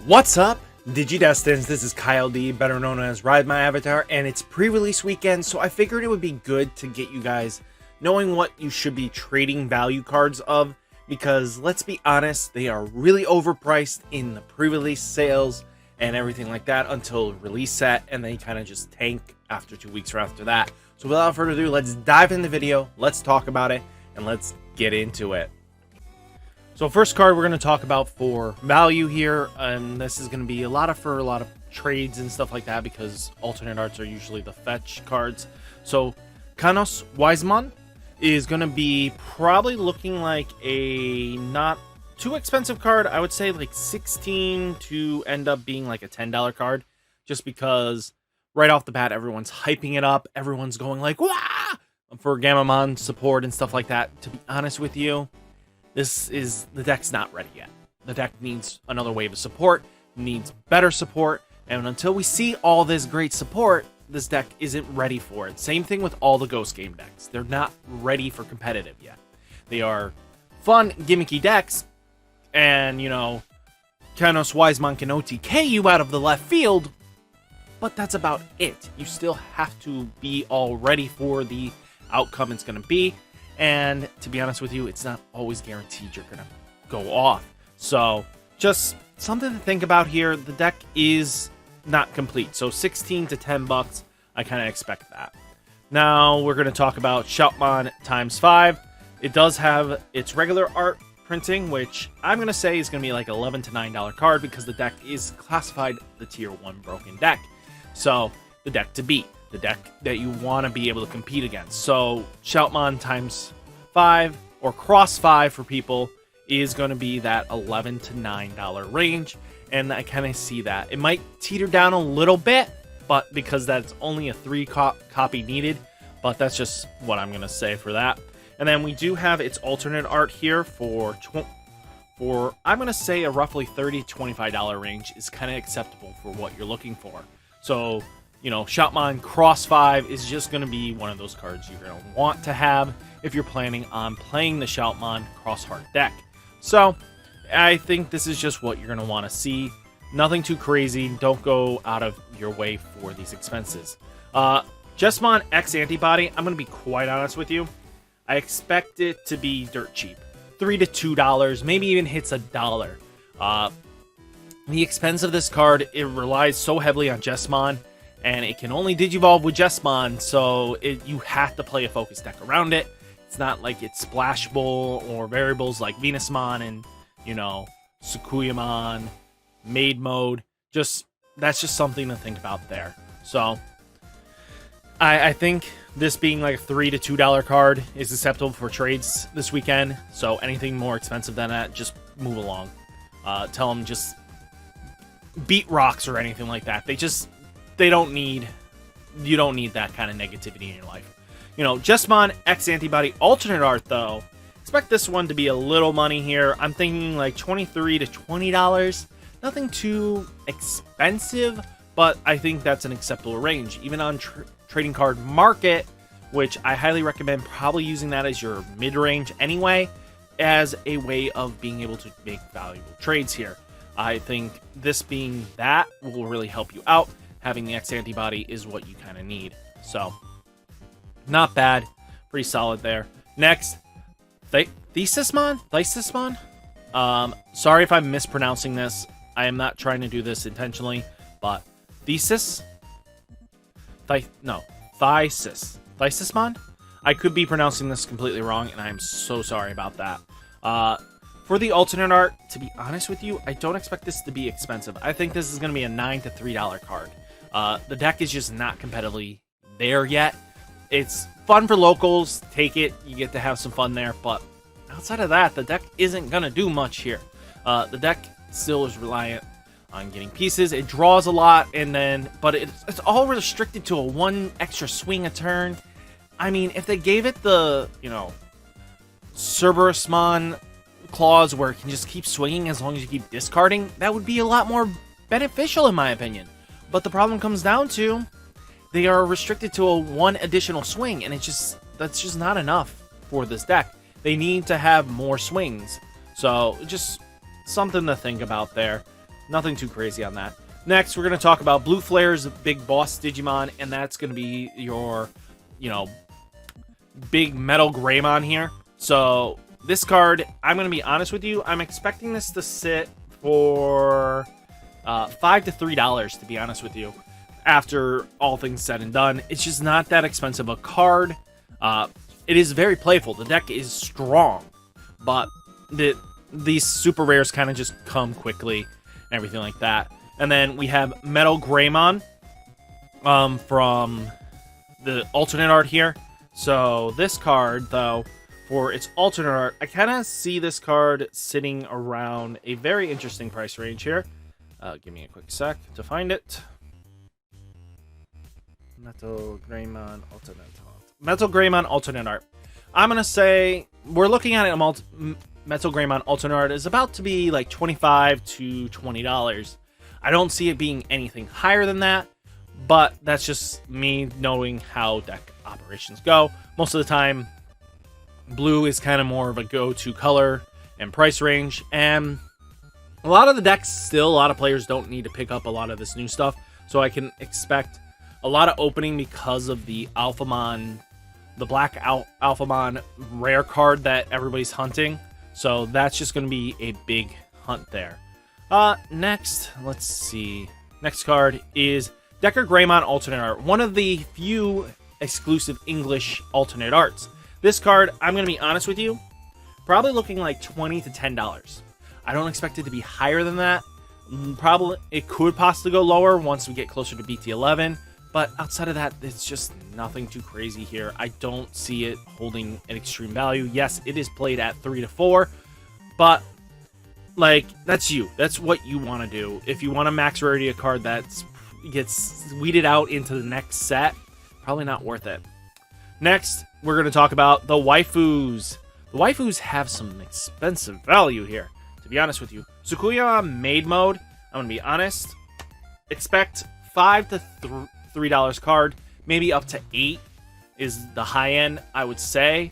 What's up, Digidestins? This is Kyle D, better known as RideMyAvatar, and it's pre-release weekend, so I figured it would be good to get you guys knowing what you should be trading value cards of, because let's be honest, they are really overpriced in the pre-release sales and everything like that until release set, and they kind of just tank after 2 weeks or after that. So without further ado, let's dive in the video, let's talk about it, and let's get into it. So first card we're going to talk about for value here, and this is going to be for a lot of trades and stuff like that, because alternate arts are usually the fetch cards. So Xros Encounters is going to be probably looking like a not too expensive card. I would say like 16 to end up being like a $10 card, just because right off the bat everyone's hyping it up, everyone's going like wah for Greymon support and stuff like that. To be honest with you, the deck's not ready yet. The deck needs another wave of support, needs better support, and until we see all this great support, this deck isn't ready for it. Same thing with all the Ghost Game decks. They're not ready for competitive yet. They are fun, gimmicky decks, and, you know, Xros Encounters can OTK you out of the left field, but that's about it. You still have to be all ready for the outcome it's going to be. And to be honest with you, it's not always guaranteed you're going to go off. So just something to think about here. The deck is not complete. So 16 to 10 bucks, I kind of expect that. Now we're going to talk about Speromon ×5. It does have its regular art printing, which I'm going to say is going to be like $11 to $9 card, because the deck is classified the tier 1 broken deck. So the deck to beat. The deck that you want to be able to compete against. So Speromon ×5 or Cross 5 for people is going to be that $11 to $9 range, and I kind of see that. It might teeter down a little bit, but because that's only a 3 copy needed, but that's just what I'm going to say for that. And then we do have its alternate art here for I'm going to say a roughly $30 to $25 range is kind of acceptable for what you're looking for. So, you know, Speromon Cross 5 is just going to be one of those cards you're going to want to have if you're planning on playing the Speromon Cross Heart deck. So, I think this is just what you're going to want to see. Nothing too crazy. Don't go out of your way for these expenses. Beelzemon X Antibody, I'm going to be quite honest with you. I expect it to be dirt cheap. $3 to $2, maybe even hits $1. The expense of this card, it relies so heavily on Beelzemon, and it can only Digivolve with Beelzemon, so you have to play a focus deck around it. It's not like it's splashable or variables like Venusmon and, you know, Sukuyamon, Maid Mode. That's just something to think about there. So, I think this being like a $3 to $2 card is acceptable for trades this weekend. So anything more expensive than that, just move along. Tell them just beat rocks or anything like that. You don't need that kind of negativity in your life. You know, Beelzemon X Antibody alternate art, though, expect this one to be a little money here. I'm thinking like $23 to $20. Nothing too expensive, but I think that's an acceptable range. Even on Trading Card Market, which I highly recommend probably using that as your mid-range anyway, as a way of being able to make valuable trades here. I think this being that will really help you out. Having the X Antibody is what you kind of need. So, not bad. Pretty solid there. Next, Thesis-mon? Sorry if I'm mispronouncing this. I am not trying to do this intentionally, but Thesis-mon? I could be pronouncing this completely wrong, and I am so sorry about that. For the alternate art, to be honest with you, I don't expect this to be expensive. I think this is going to be a $9 to $3 card. The deck is just not competitively there yet. It's fun for locals. Take it. You get to have some fun there. But outside of that, the deck isn't going to do much here. The deck still is reliant on getting pieces. It draws a lot, but it's all restricted to a 1 extra swing a turn. I mean, if they gave it the, you know, Speromon clause where it can just keep swinging as long as you keep discarding, that would be a lot more beneficial in my opinion. But the problem comes down to they are restricted to a 1 additional swing, and that's just not enough for this deck. They need to have more swings. So just something to think about there. nothing too crazy on that. Next, we're going to talk about Blue Flare's Big Boss Digimon, and that's going to be your, big Metal Greymon here. So this card, I'm going to be honest with you, I'm expecting this to sit for $5 to $3, to be honest with you, after all things said and done. It's just not that expensive a card. It is very playful. The deck is strong, but these super rares kind of just come quickly and everything like that. And then we have Metal Greymon from the alternate art here. So this card, though, for its alternate art, I kind of see this card sitting around a very interesting price range here. Give me a quick sec to find it. Metal Greymon alternate art. I'm going to say we're looking at it. Metal Greymon alternate art is about to be like $25 to $20. I don't see it being anything higher than that, but that's just me knowing how deck operations go. Most of the time, blue is kind of more of a go-to color and price range, and a lot of the decks still, a lot of players don't need to pick up a lot of this new stuff, so I can expect a lot of opening because of the Alphamon, the black Alphamon rare card that everybody's hunting. So that's just going to be a big hunt there. Next, let's see. Next card is Decker Greymon alternate art, one of the few exclusive English alternate arts. This card, I'm going to be honest with you, probably looking like $20 to $10. I don't expect it to be higher than that. Probably it could possibly go lower once we get closer to BT-11. But outside of that, it's just nothing too crazy here. I don't see it holding an extreme value. Yes, it is played at 3 to 4, but like that's you. That's what you want to do. If you want to max rarity a card that gets weeded out into the next set, probably not worth it. Next, we're going to talk about the waifus. The waifus have some expensive value here, to be honest with you. Sukuya Maid Mode, I'm going to be honest, expect $5 to $3 card, maybe up to $8 is the high end, I would say,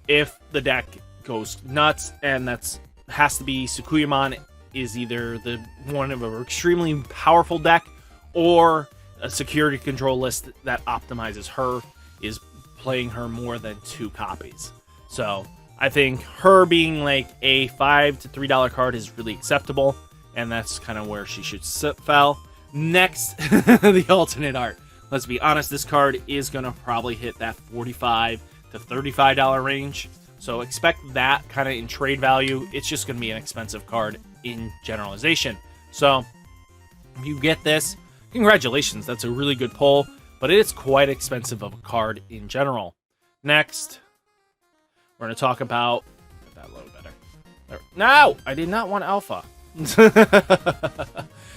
if the deck goes nuts, and that's has to be Sukuyamon is either the one of an extremely powerful deck or a security control list that optimizes her is playing her more than 2 copies. So I think her being like a $5 to $3 card is really acceptable, and that's kind of where she should fell. Next, the alternate art. Let's be honest, this card is going to probably hit that $45 to $35 range. So expect that kind of in trade value. It's just going to be an expensive card in generalization. So if you get this, congratulations. That's a really good pull, but it is quite expensive of a card in general. Next, we're going to talk about... Get that a little better. There. No! I did not want Alpha.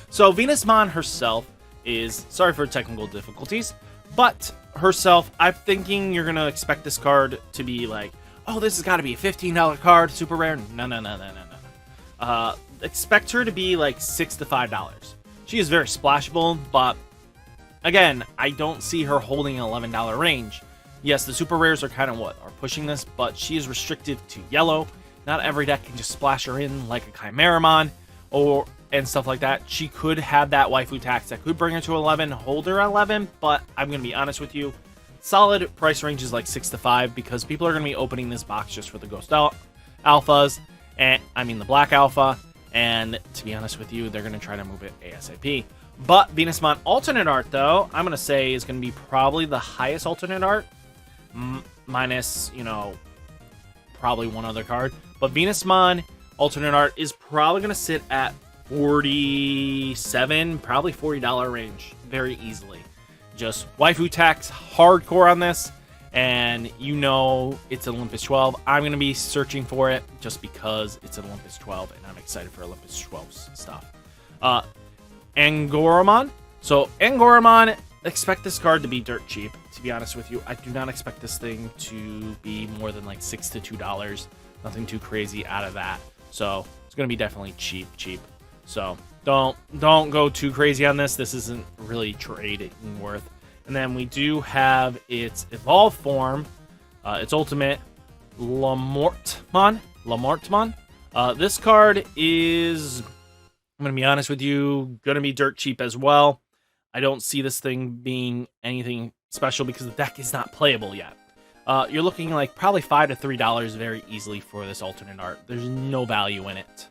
So Venusmon herself is, sorry for technical difficulties, but herself, I'm thinking you're going to expect this card to be like, oh, this has got to be a $15 card, super rare. No. Expect her to be like $6 to $5. She is very splashable, but again, I don't see her holding an $11 range. Yes, the super rares are kind of what are pushing this, but she is restricted to yellow. Not every deck can just splash her in like a Chimeramon and stuff like that. She could have that waifu tax that could bring her to 11, hold her at 11, but I'm going to be honest with you, solid price range is like 6 to 5 because people are going to be opening this box just for the Ghost Alphas, and I mean the Black Alpha, and to be honest with you, they're going to try to move it ASAP. But Venusmon alternate art, though, I'm going to say is going to be probably the highest alternate art, minus, probably one other card. But Venusmon alternate art is probably going to sit at $47, probably $40 range very easily. Just waifu tax hardcore on this, and it's Olympus 12. I'm going to be searching for it just because it's an Olympus 12, and I'm excited for Olympus 12 stuff. Angorumon. So Angorumon, expect this card to be dirt cheap, to be honest with you. I do not expect this thing to be more than like $6 to $2. Nothing too crazy out of that. So it's going to be definitely cheap. So don't go too crazy on this. This isn't really trading worth. And then we do have its evolved form, its ultimate Lamortmon. This card is I'm going to be honest with you, going to be dirt cheap as well. I don't see this thing being anything special because the deck is not playable yet. You're looking like probably $5 to $3 very easily for this alternate art. There's no value in it.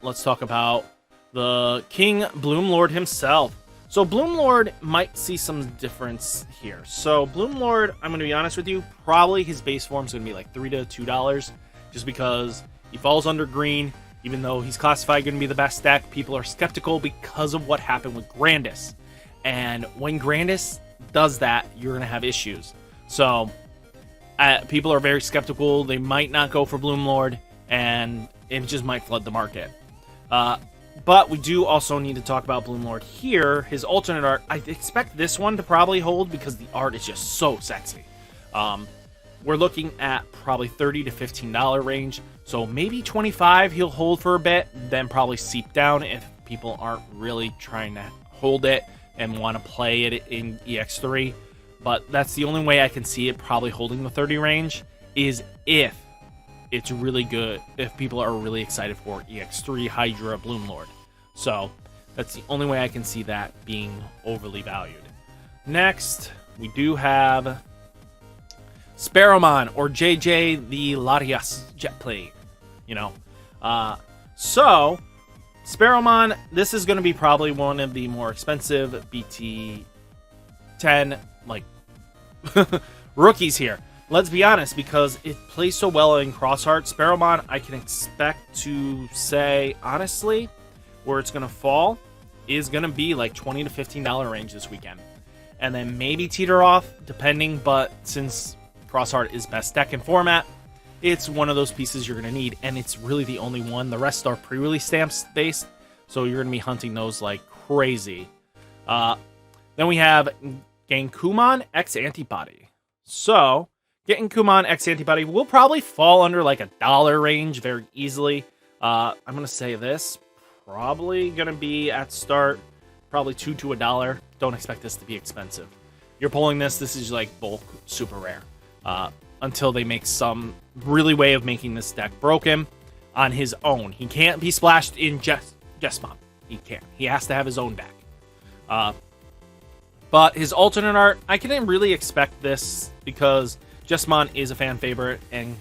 Let's talk about the King Bloomlord himself. So Bloomlord might see some difference here. So Bloomlord, I'm going to be honest with you, probably his base form is going to be like $3 to $2 just because he falls under green. Even though he's classified going to be the best deck, people are skeptical because of what happened with Grandis. And when Grandis does that, you're going to have issues. So people are very skeptical. They might not go for Bloomlord, and it just might flood the market. But we do also need to talk about Bloomlord here. His alternate art, I expect this one to probably hold because the art is just so sexy. We're looking at probably $30 to $15 range. So maybe 25 he'll hold for a bit, then probably seep down if people aren't really trying to hold it and want to play it in EX3. But that's the only way I can see it probably holding the 30 range is if it's really good, if people are really excited for EX3 Hydra Bloomlord. So that's the only way I can see that being overly valued. Next, we do have Speromon, or JJ the Larias Jetplane. So Speromon, this is going to be probably one of the more expensive BT-10 rookies here. Let's be honest, because it plays so well in Crossheart. Speromon, I can expect to say, honestly, where it's going to fall is going to be like $20 to $15 range this weekend. And then maybe teeter off, depending, but since Crossheart is best deck in format, it's one of those pieces you're going to need, and it's really the only one. The rest are pre-release stamps based, so you're going to be hunting those like crazy. Then we have Genkumon X Antibody. So, Genkumon X Antibody will probably fall under like $1 range very easily. I'm going to say this, probably going to be at start, probably $2 to $1. Don't expect this to be expensive. You're pulling this is like bulk super rare. Until they make some really way of making this deck broken on his own. He can't be splashed in Jesmon. He can't. He has to have his own deck. But his alternate art, I couldn't really expect this because Jesmon is a fan favorite. And,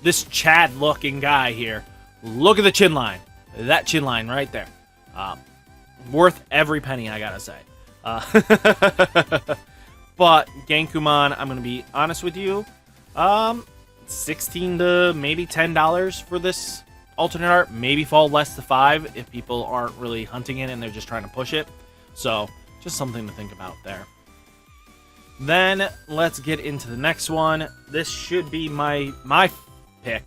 this Chad-looking guy here, look at the chin line. That chin line right there. Worth every penny, I gotta say. But Genkumon, I'm going to be honest with you, $16 to maybe $10 for this alternate art. Maybe fall less to $5 if people aren't really hunting it and they're just trying to push it. So, just something to think about there. Then, let's get into the next one. This should be my pick.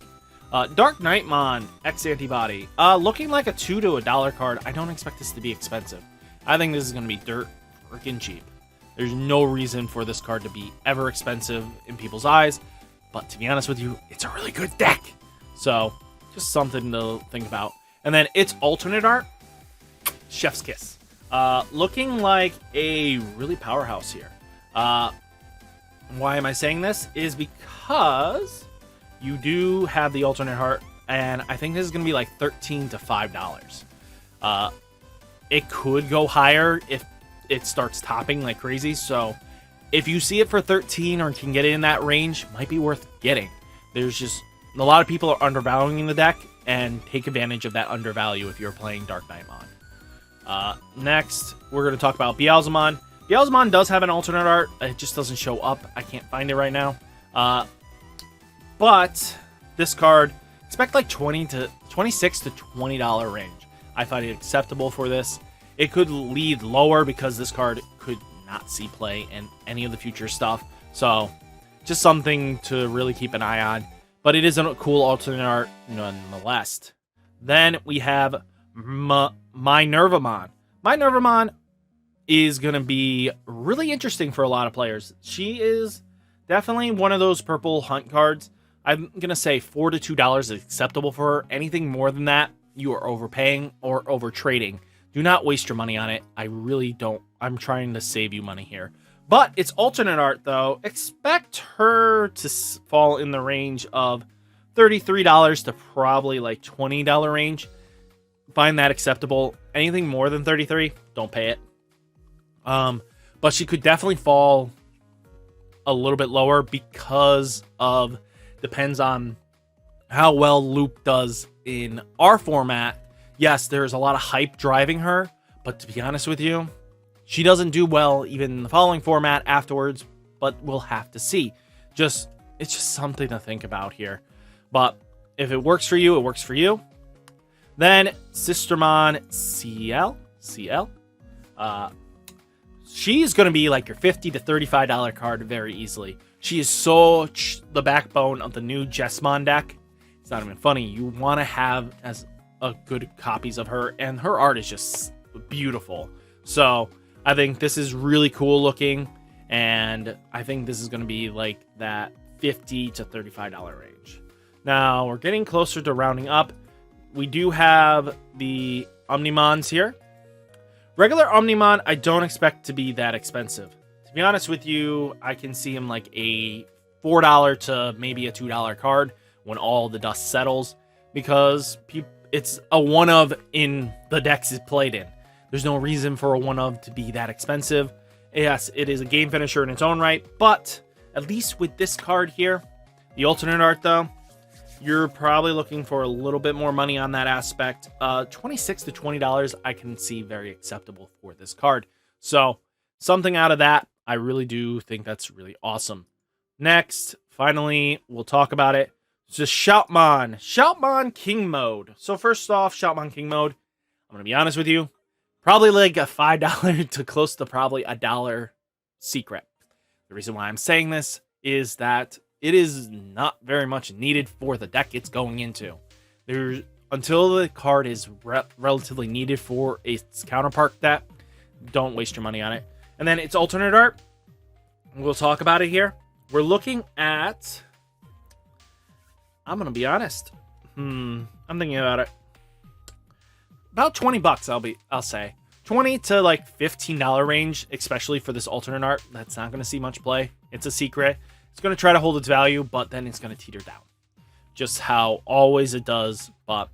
Dark Knightmon X Antibody. Looking like a $2 to $1 card. I don't expect this to be expensive. I think this is going to be dirt freaking cheap. There's no reason for this card to be ever expensive in people's eyes. But to be honest with you, it's a really good deck. So, just something to think about. And then its alternate art, Chef's Kiss. Looking like a really powerhouse here. Why am I saying this? Is because you do have the alternate art. And I think this is going to be like $13 to $5. It could go higher if it starts topping like crazy. So if you see it for 13 or can get it in that range, might be worth getting. There's just a lot of people are undervaluing the deck, and take advantage of that undervalue if you're playing Dark Knightmon. Next, we're going to talk about Beelzemon. Beelzemon does have an alternate art. It just doesn't show up. I can't find it right now. But this card, expect like $26 to $20 range. I find it acceptable for this. It could lead lower because this card could not see play in any of the future stuff. So, just something to really keep an eye on. But it is a cool alternate art nonetheless. Then we have My Nerveamon. My Nerveamon is going to be really interesting for a lot of players. She is definitely one of those purple hunt cards. I'm going to say $4 to $2 is acceptable for her. Anything more than that, you are overpaying or over trading. Do not waste your money on it. I really don't. I'm trying to save you money here. But it's alternate art, though. Expect her to fall in the range of $33 to probably like $20 range. find that acceptable. Anything more than 33, don't pay it. But she could definitely fall a little bit lower because of, depends on how well Loop does in our format. Yes, there's a lot of hype driving her, but to be honest with you, she doesn't do well even in the following format afterwards, but we'll have to see. It's just something to think about here. But if it works for you, it works for you. Then Speromon CL. She's going to be like your $50 to $35 card very easily. She is so the backbone of the new Jesmon deck. It's not even funny. You want to have as a good copies of her, and her art is just beautiful. So I think this is really cool looking, and I think this is going to be like that $50 to $35 range. Now we're getting closer to rounding up. We do have the Omnimons here. Regular Omnimon, I don't expect to be that expensive. To be honest with you, I can see him like a $4 to maybe a $2 card when all the dust settles, because it's a one-of in the decks is played in. There's no reason for a one-of to be that expensive. Yes, it is a game finisher in its own right, but at least with this card here, the alternate art though, you're probably looking for a little bit more money on that aspect. $26 to $20 I can see very acceptable for this card. So something out of that, I really do think that's really awesome. Next, finally, we'll talk about it. It's just Shoutmon. Shoutmon King Mode. So first off, Shoutmon King Mode, I'm going to be honest with you, probably like a $5 to close to probably a $1 secret. The reason why I'm saying this is that it is not very much needed for the deck it's going into. Until the card is relatively needed for its counterpart deck, don't waste your money on it. And then its alternate art, we'll talk about it here. We're looking at, I'm going to be honest. I'm thinking about it. About 20 bucks, I'll say. 20 to like $15 range, especially for this alternate art. That's not going to see much play. It's a secret. It's going to try to hold its value, but then it's going to teeter down. Just how always it does, but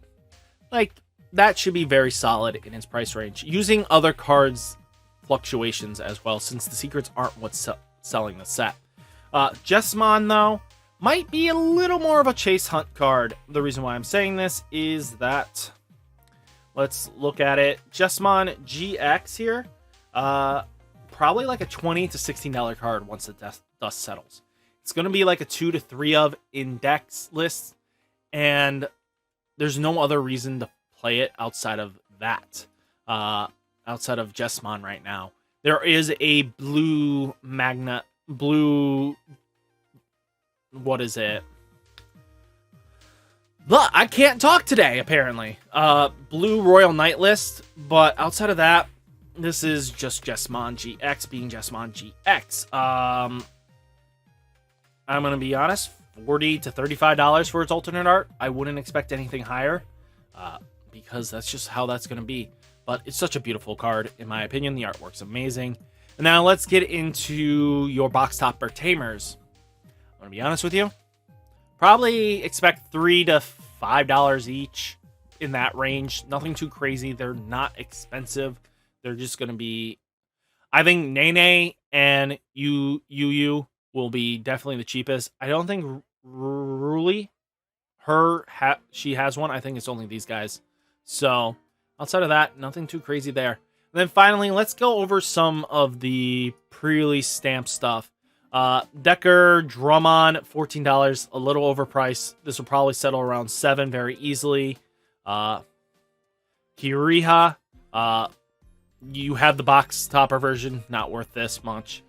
like that should be very solid in its price range. Using other cards' fluctuations as well, since the secrets aren't what's selling the set. Jesmon, though, might be a little more of a chase hunt card. The reason why I'm saying this is that, let's look at it. Jesmon GX here, probably like a $20 to $16 card once the dust settles. It's going to be like a 2 to 3 of index lists, and there's no other reason to play it outside of that, outside of Jesmon right now. There is a what is it? Look, I can't talk today, apparently. Blue Royal Knight list, but outside of that, this is just Jesmon GX being Jesmon GX. I'm going to be honest, $40 to $35 for its alternate art. I wouldn't expect anything higher, because that's just how that's going to be. But it's such a beautiful card, in my opinion. The artwork's amazing. And now let's get into your box topper tamers. I'm going to be honest with you. Probably expect $3 to $5 each, in that range. Nothing too crazy. They're not expensive. They're just going to be, I think Nene and Yu will be definitely the cheapest. I don't think Ruli, she has one. I think it's only these guys. So outside of that, nothing too crazy there. And then finally, let's go over some of the pre-release stamp stuff. Decker Drummond, $14, a little overpriced. This will probably settle around $7 very easily. Kiriha, you have the box topper version, not worth this much.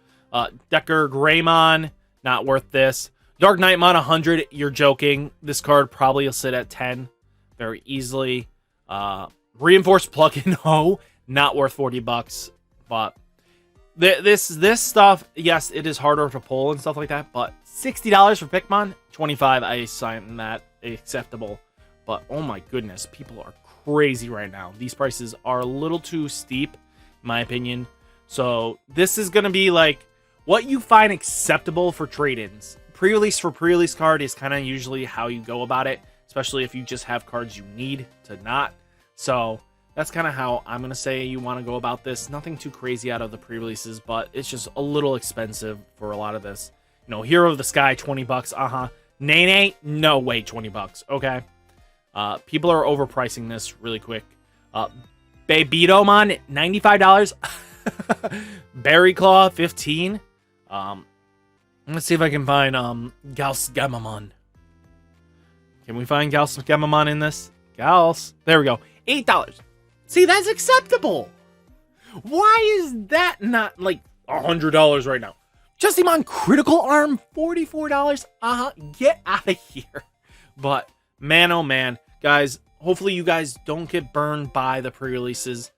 Decker Greymon, not worth this. Dark Knightmon, 100, you're joking. This card probably will sit at 10 very easily. Reinforced Plugin Ho, not worth 40 bucks, but this stuff, yes, it is harder to pull and stuff like that, but $60 for Pikmin, 25, I assign that acceptable. But oh my goodness, people are crazy right now. These prices are a little too steep, in my opinion. So this is going to be like what you find acceptable for trade-ins. Pre-release for pre-release card is kind of usually how you go about it, especially if you just have cards you need to not. So that's kind of how I'm going to say you want to go about this. Nothing too crazy out of the pre-releases, but it's just a little expensive for a lot of this. You know, Hero of the Sky, 20 bucks. Nene, no way, 20 bucks. Okay. People are overpricing this really quick. Beelzemon, $95. Berry Claw, 15. Let's see if I can find Galsgamamon. Can we find Galsgamamon in this? Gals. There we go. $8. See, that's acceptable. Why is that not like $100 right now? Justimon Critical Arm, $44. Get out of here. But man, oh man, guys, hopefully you guys don't get burned by the pre-releases.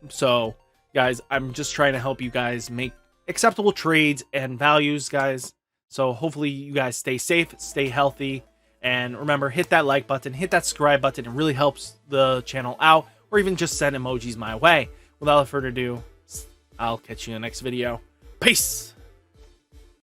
So guys, I'm just trying to help you guys make acceptable trades and values, guys. So hopefully you guys stay safe, stay healthy, and remember, hit that like button, hit that subscribe button. It really helps the channel out, or even just send emojis my way. Without further ado, I'll catch you in the next video. Peace!